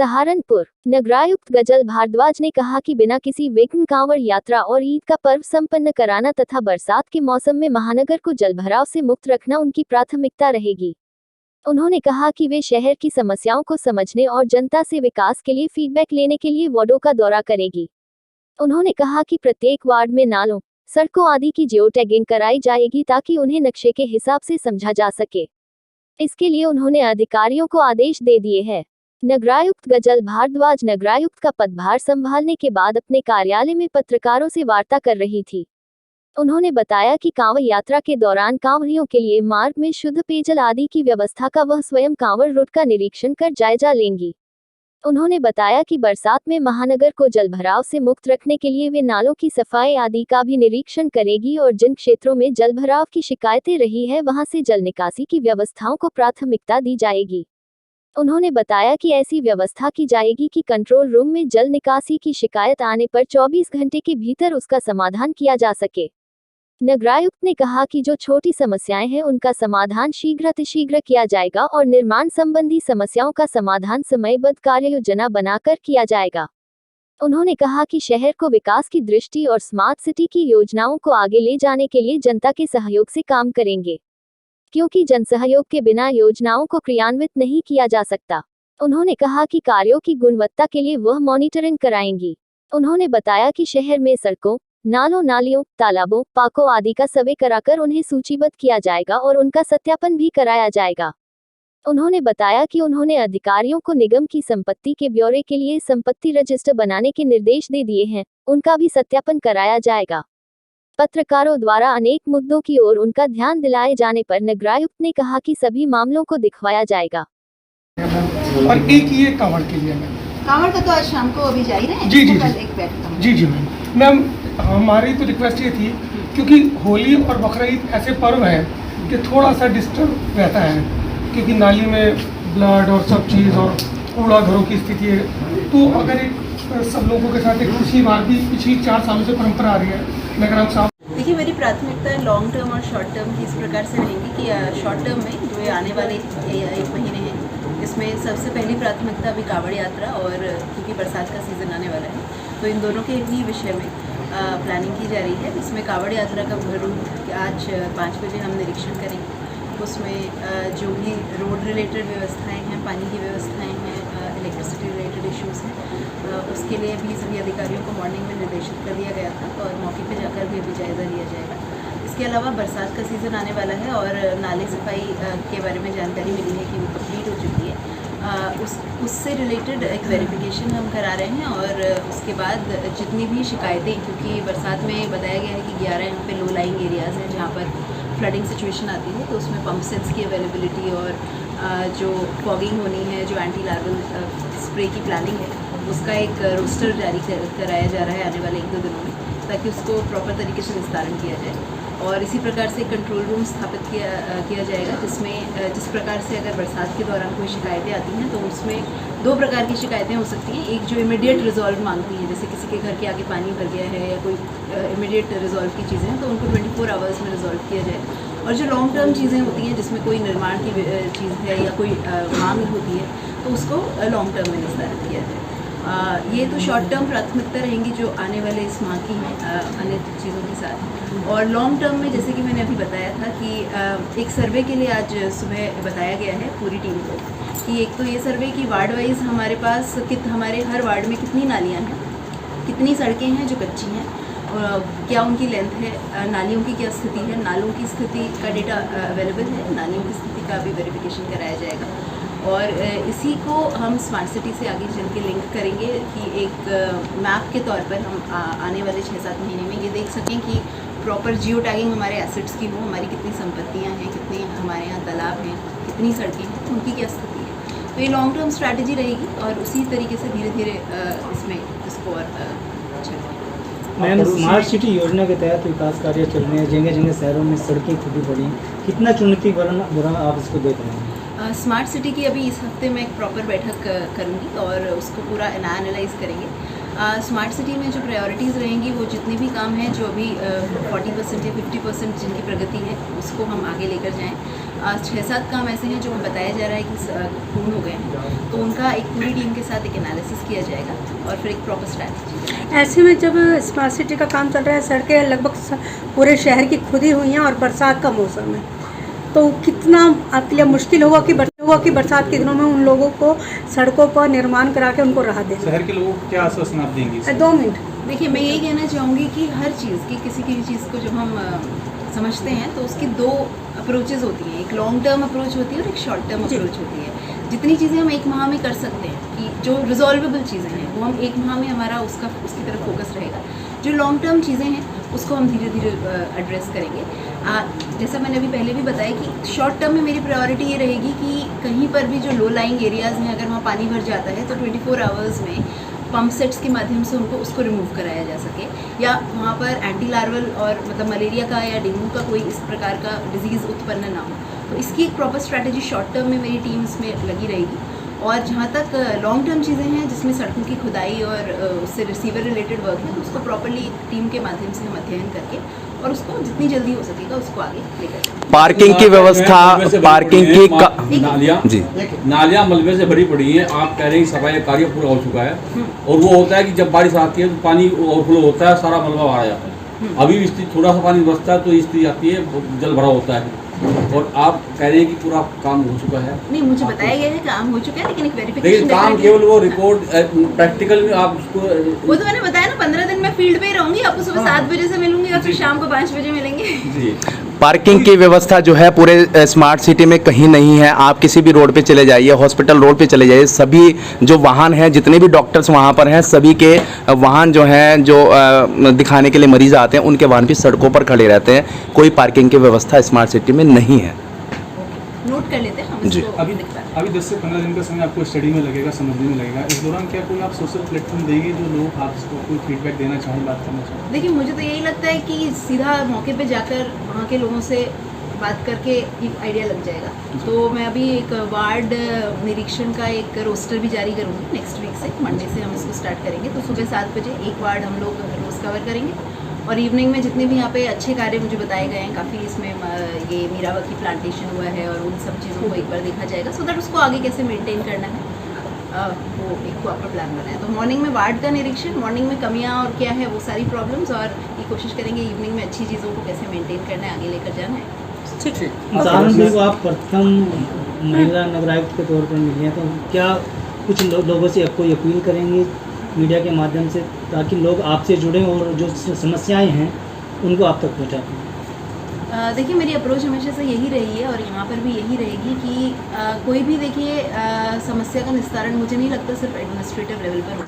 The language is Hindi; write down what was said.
सहारनपुर नगरायुक्त गजल भारद्वाज ने कहा कि बिना किसी विघ्न कांवड़ यात्रा और ईद का पर्व संपन्न कराना तथा बरसात के मौसम में महानगर को जलभराव से मुक्त रखना उनकी प्राथमिकता रहेगी। उन्होंने कहा कि वे शहर की समस्याओं को समझने और जनता से विकास के लिए फीडबैक लेने के लिए वार्डों का दौरा करेगी। उन्होंने कहा कि प्रत्येक वार्ड में नालों, सड़कों आदि की जियो टैगिंग कराई जाएगी ताकि उन्हें नक्शे के हिसाब से समझा जा सके। इसके लिए उन्होंने अधिकारियों को आदेश दे दिए हैं। नगरायुक्त गजल भारद्वाज नगरायुक्त का पदभार संभालने के बाद अपने कार्यालय में पत्रकारों से वार्ता कर रही थी। उन्होंने बताया कि कांवड़ यात्रा के दौरान कांवड़ियों के लिए मार्ग में शुद्ध पेयजल आदि की व्यवस्था का वह स्वयं कांवड़ रूट का निरीक्षण कर जायजा लेंगी। उन्होंने बताया कि बरसात में महानगर को जलभराव से मुक्त रखने के लिए वे नालों की सफाई आदि का भी निरीक्षण करेगी और जिन क्षेत्रों में जलभराव की शिकायतें रही है वहां से जल निकासी की व्यवस्थाओं को प्राथमिकता दी जाएगी। उन्होंने बताया कि ऐसी व्यवस्था की जाएगी कि कंट्रोल रूम में जल निकासी की शिकायत आने पर 24 घंटे के भीतर उसका समाधान किया जा सके। नगरायुक्त ने कहा कि जो छोटी समस्याएं हैं उनका समाधान शीघ्र किया जाएगा और निर्माण संबंधी समस्याओं का समाधान समयबद्ध कार्ययोजना बनाकर किया जाएगा। उन्होंने कहा कि शहर को विकास की दृष्टि और स्मार्ट सिटी की योजनाओं को आगे ले जाने के लिए जनता के सहयोग से काम करेंगे, क्योंकि जनसहयोग के बिना योजनाओं को क्रियान्वित नहीं किया जा सकता। उन्होंने कहा कि कार्यों की गुणवत्ता के लिए वह मॉनिटरिंग कराएंगी। उन्होंने बताया कि शहर में सड़कों, नालों, नालियों, तालाबों, पार्कों आदि का सर्वे कराकर उन्हें सूचीबद्ध किया जाएगा और उनका सत्यापन भी कराया जाएगा। उन्होंने बताया कि उन्होंने अधिकारियों को निगम की संपत्ति के ब्यौरे के लिए संपत्ति रजिस्टर बनाने के निर्देश दे दिए हैं, उनका भी सत्यापन कराया जाएगा। पत्रकारों द्वारा अनेक मुद्दों की ओर उनका ध्यान दिलाए जाने पर नगरायुक्त ने कहा कि सभी मामलों को दिखवाया जाएगा। और एक ये कांवड़ के लिए कांवड़ का तो आज शाम को अभी जा ही रहे हैं। जी मैम, हमारी तो रिक्वेस्ट ये थी क्योंकि होली और बकरीद ऐसे पर्व हैं कि थोड़ा सा डिस्टर्ब रहता है, क्योंकि नाली में ब्लड और सब चीज़ और कूड़ा घरों की स्थिति है। तो अगर एक सब लोगों के साथ एक खुशी बात भी पिछली 4 सालों से परंपरा आ रही है नगरायुक्त साहब। देखिए, मेरी प्राथमिकता लॉन्ग टर्म और शॉर्ट टर्म की इस प्रकार से रहेगी कि शॉर्ट टर्म में जो ये आने वाले 1 महीने हैं, इसमें सबसे पहली प्राथमिकता अभी कांवड़ यात्रा और क्योंकि बरसात का सीज़न आने वाला है तो इन दोनों के ही विषय में प्लानिंग की जा रही है। इसमें कांवड़ यात्रा का रूट आज 5 बजे हम निरीक्षण करेंगे। उसमें जो भी रोड रिलेटेड व्यवस्थाएं हैं, पानी की व्यवस्थाएं हैं, इलेक्ट्रिसिटी रिलेटेड इश्यूज़ हैं, उसके लिए भी सभी अधिकारियों को मॉर्निंग में निर्देशित कर दिया गया था और मौके पे जाकर भी अभी जायज़ा लिया जाएगा। इसके अलावा बरसात का सीज़न आने वाला है और नाले सफाई के बारे में जानकारी मिली है कि वो कंप्लीट हो चुकी है। उससे रिलेटेड एक वेरिफिकेशन हम करा रहे हैं और उसके बाद जितनी भी शिकायतें, क्योंकि बरसात में बताया गया है कि 11 यहाँ पे लो लाइंग एरियाज़ हैं जहाँ पर फ्लडिंग सिचुएशन आती है, तो उसमें पंप सेट्स की अवेलेबिलिटी और जो फॉगिंग होनी है, जो एंटी लार्वल स्प्रे की प्लानिंग है, उसका एक रोस्टर जारी कराया जा रहा है आने वाले 1-2 दिनों में, ताकि उसको प्रॉपर तरीके से विस्तारण किया जाए। और इसी प्रकार से कंट्रोल रूम स्थापित किया जाएगा जिसमें जिस प्रकार से अगर बरसात के दौरान कोई शिकायतें आती हैं तो उसमें 2 प्रकार की शिकायतें हो सकती हैं। एक जो इमीडिएट रिजॉल्व मांगती हैं, जैसे किसी के घर के आगे पानी भर गया है या कोई इमीडिएट रिजॉल्व की चीज़ें हैं तो उनको 24 आवर्स में रिजॉल्व किया जाए। और जो लॉन्ग टर्म चीज़ें होती हैं जिसमें कोई निर्माण की चीज़ है या कोई मांग होती है तो उसको लॉन्ग टर्म में निस्तारित किया जाए। ये तो शॉर्ट टर्म प्राथमिकता रहेंगी जो आने वाले इस माह की हैं अन्य चीज़ों के साथ। और लॉन्ग टर्म में जैसे कि मैंने अभी बताया था कि एक सर्वे के लिए आज सुबह बताया गया है पूरी टीम को कि एक तो ये सर्वे की वार्ड वाइज हमारे पास हमारे हर वार्ड में कितनी नालियाँ हैं, कितनी सड़कें हैं जो कच्ची हैं, क्या उनकी लेंथ है, नालियों की क्या स्थिति है, नालों की स्थिति का डेटा अवेलेबल है, नालियों की स्थिति का भी वेरिफिकेशन कराया जाएगा। और इसी को हम स्मार्ट सिटी से आगे चल के लिंक करेंगे कि एक मैप के तौर पर हम आने वाले 6-7 महीने में ये देख सकें कि प्रॉपर जियो टैगिंग हमारे एसेट्स की हो, हमारी कितनी संपत्तियां हैं, कितने हमारे यहाँ तालाब हैं, कितनी सड़कें हैं, उनकी क्या स्थिति है। तो ये लॉन्ग टर्म स्ट्रैटेजी रहेगी और उसी तरीके से धीरे धीरे इसमें इसको और मैम, स्मार्ट सिटी योजना के तहत विकास कार्य चल रहे हैं, जगह जगह शहरों में सड़कें टूटी पड़ी हैं, कितना चुनौती भरा आप इसको देख रहे हैं? स्मार्ट सिटी की अभी इस हफ्ते में एक प्रॉपर बैठक करूँगी और उसको पूरा एनालाइज करेंगे। स्मार्ट सिटी में जो प्रायोरिटीज़ रहेंगी वो जितने भी काम हैं जो अभी 40% या 50% जिनकी प्रगति है उसको हम आगे लेकर जाएं। 6-7 काम ऐसे हैं जो बताया जा रहा है कि पूर्ण हो गए हैं, तो उनका एक पूरी टीम के साथ एक एनालिसिस किया जाएगा और फिर एक प्रॉपर स्ट्रैटेजी। ऐसे में जब स्मार्ट सिटी का काम चल रहा है, सड़कें लगभग पूरे शहर की खुदी हुई हैं और बरसात का मौसम है, तो कितना आपके लिए मुश्किल होगा कि बरसात के दिनों में उन लोगों को सड़कों पर निर्माण करा के उनको राहत देना। शहर के लोगों को क्या आश्वासन आप देंगी? 2 मिनट। देखिए, मैं यही कहना चाहूँगी कि हर चीज़ की किसी भी चीज़ को जब हम समझते हैं तो उसकी 2 अप्रोचेज़ होती हैं, एक लॉन्ग टर्म अप्रोच होती है और एक शॉर्ट टर्म अप्रोच होती है। जितनी चीज़ें हम 1 माह में कर सकते हैं कि जो रिजॉल्वेबल चीज़ें हैं वो हम 1 माह में हमारा उसकी तरफ फोकस रहेगा। जो लॉन्ग टर्म चीज़ें हैं उसको हम धीरे धीरे एड्रेस करेंगे। जैसा मैंने अभी पहले भी बताया कि शॉर्ट टर्म में मेरी प्रायोरिटी ये रहेगी कि कहीं पर भी जो लो लाइंग एरियाज़ हैं अगर वहाँ पानी भर जाता है तो 24 आवर्स में पंप सेट्स के माध्यम से उसको रिमूव कराया जा सके, या वहाँ पर एंटी लार्वल और मतलब मलेरिया का या डेंगू का कोई इस प्रकार का डिजीज़ उत्पन्न ना हो। तो इसकी एक प्रॉपर स्ट्रैटेजी शॉर्ट टर्म में मेरी टीम इसमें लगी रहेगी। और जहाँ तक लॉन्ग टर्म चीज़ें हैं जिसमें सड़कों की खुदाई और उससे रिसीवर रिलेटेड वर्क है, तो उसको प्रॉपर्ली टीम के माध्यम से हम अध्ययन करके और उसको जितनी जल्दी हो सकेगा उसको आगे लेकर जाएंगे। पार्किंग की व्यवस्था, पार्किंग की नालियाँ जी नालियाँ मलबे से भरी पड़ी हैं। आप कह रहे हैं सफाई कार्य पूरा हो चुका है और वो होता है कि जब बारिश आती है तो पानी ओवरफ्लो होता है, सारा मलबा बाहर आ जाता है। अभी स्थिति थोड़ा सा पानी बचता है तो स्थिति आती है, जल भरा होता है, और आप कह रहे हैं कि पूरा काम हो चुका है। नहीं, मुझे बताया गया है काम हो चुका है, लेकिन एक लेकिन वेरिफिकेशन काम केवल वो रिपोर्ट प्रैक्टिकल में आप उसको वो तो मैंने बताया ना, 15 दिन मैं फील्ड पे ही रहूंगी, आपको सुबह 7 बजे से मिलूंगी और फिर शाम को 5 बजे मिलेंगे। जी। पार्किंग की व्यवस्था जो है पूरे स्मार्ट सिटी में कहीं नहीं है। आप किसी भी रोड पे चले जाइए, हॉस्पिटल रोड पे चले जाइए, सभी जो वाहन हैं, जितने भी डॉक्टर्स वहाँ पर हैं, सभी के वाहन जो हैं, जो दिखाने के लिए मरीज आते हैं, उनके वाहन भी सड़कों पर खड़े रहते हैं। कोई पार्किंग की व्यवस्था स्मार्ट सिटी में नहीं है। नोट कर लेते हैं हम जी। इसको। अभी 10 से 15 दिन का समय आपको स्टडी में लगेगा, समझने में लगेगा। इस दौरान क्या कोई आप सोशल प्लेटफॉर्म देंगे जो लोग आपको कोई फीडबैक देना चाहें, बात करना चाहें? देखिए, मुझे तो यही लगता है कि सीधा मौके पे जाकर वहाँ के लोगों से बात करके एक आइडिया लग जाएगा। तो मैं अभी एक वार्ड निरीक्षण का एक रोस्टर भी जारी करूँगी नेक्स्ट वीक से, मंडे से हम इसको स्टार्ट करेंगे। तो सुबह 7 बजे एक वार्ड हम लोग रोज़ कवर करेंगे और इवनिंग में जितने भी यहाँ पे अच्छे कार्य मुझे बताए गए हैं, काफ़ी इसमें ये मीरावती प्लांटेशन हुआ है और उन सब चीज़ों को एक बार देखा जाएगा, सो दैट उसको आगे कैसे मेंटेन करना है वो एक प्रॉपर प्लान बनाए। तो मॉर्निंग में वार्ड का निरीक्षण, मॉर्निंग में कमियाँ और क्या है वो सारी प्रॉब्लम्स, और ये कोशिश करेंगे इवनिंग में अच्छी चीज़ों को कैसे मेंटेन करना है, आगे लेकर जाना है। सहारनपुर को आप प्रथम महिला नगर आयुक्त के तौर पर मिली हैं, तो क्या कुछ लोगों से कोई अपील करेंगे मीडिया के माध्यम से, ताकि लोग आपसे जुड़ें और जो समस्याएं हैं उनको आप तक पहुँचा पाएँ? देखिए, मेरी अप्रोच हमेशा से यही रही है और यहाँ पर भी यही रहेगी कि कोई भी देखिए समस्या का निस्तारण मुझे नहीं लगता सिर्फ एडमिनिस्ट्रेटिव लेवल पर